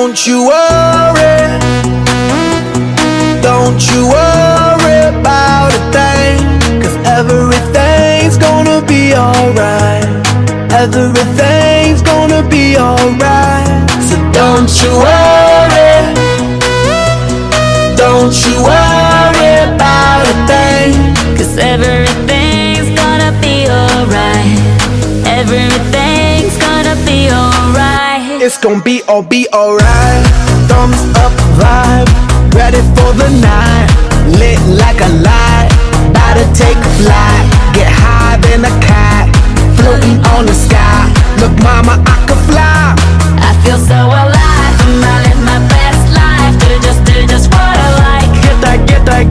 Don't you worry, don't you worry about a thing, 'cause everything's gonna be alright. Everything's gonna be alright. So don't you worry, don't you worry about a thing, 'Cause everything's gonna be alright. Everything's gonna be alright. it's gonna be alright. Thumbs up vibe, ready for the night. Lit like a light, about to take a flight. Get higher than a cat, floating on the sky. Look mama, I could fly. I feel so alive. I'm out living my best life. Do just what I like.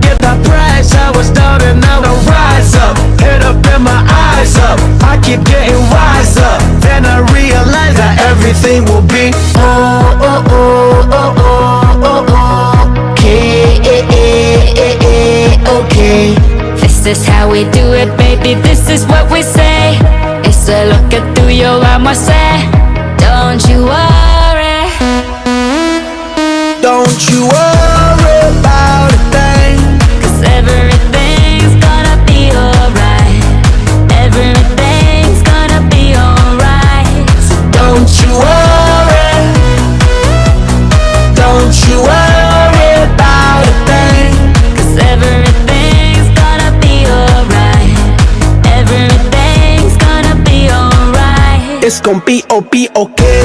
Get that price. I was down and now I rise up. Head up and my eyes up. I keep getting wiser. Then I realize that everything will be okay. This is how we do it, baby. This is what we say. It's a look at through your armor, say. Don't you worry. Don't you worry about a thing, 'Cause everything's gonna be alright. Everything's gonna be alright. so don't you worry. Don't you worry about a thing, 'Cause everything's gonna be alright. Everything's gonna be alright. it's gonna be okay.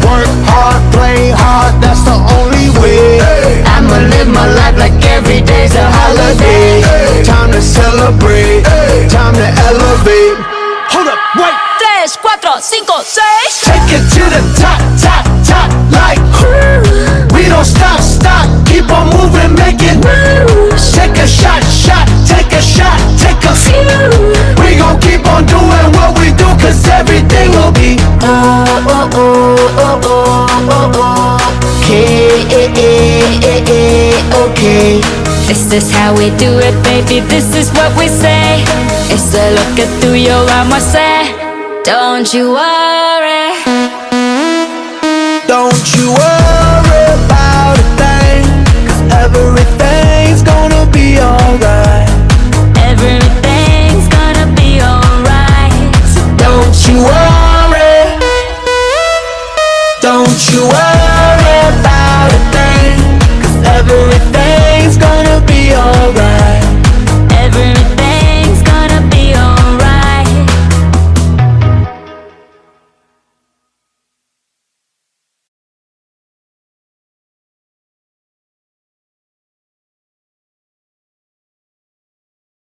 Work hard, play hard, that's the only way. I'ma live my life like every day's a holiday. Time to celebrate, time to elevate. Hold up, wait. 3, 4, 5, 6. Take it to the top, top, top, like we don't stop, stop, keep on moving, make it moves. Take a shot, shot, take a shot, take a few. We gon' keep on doing what we do, 'cause everything will be okay. This is how we do it, baby. This is what we say. It's a look at through your armor, say. Don't you worry. Don't you worry about a thing, 'cause everything's gonna be alright. Everything's gonna be alright. So don't you worry, don't you worry.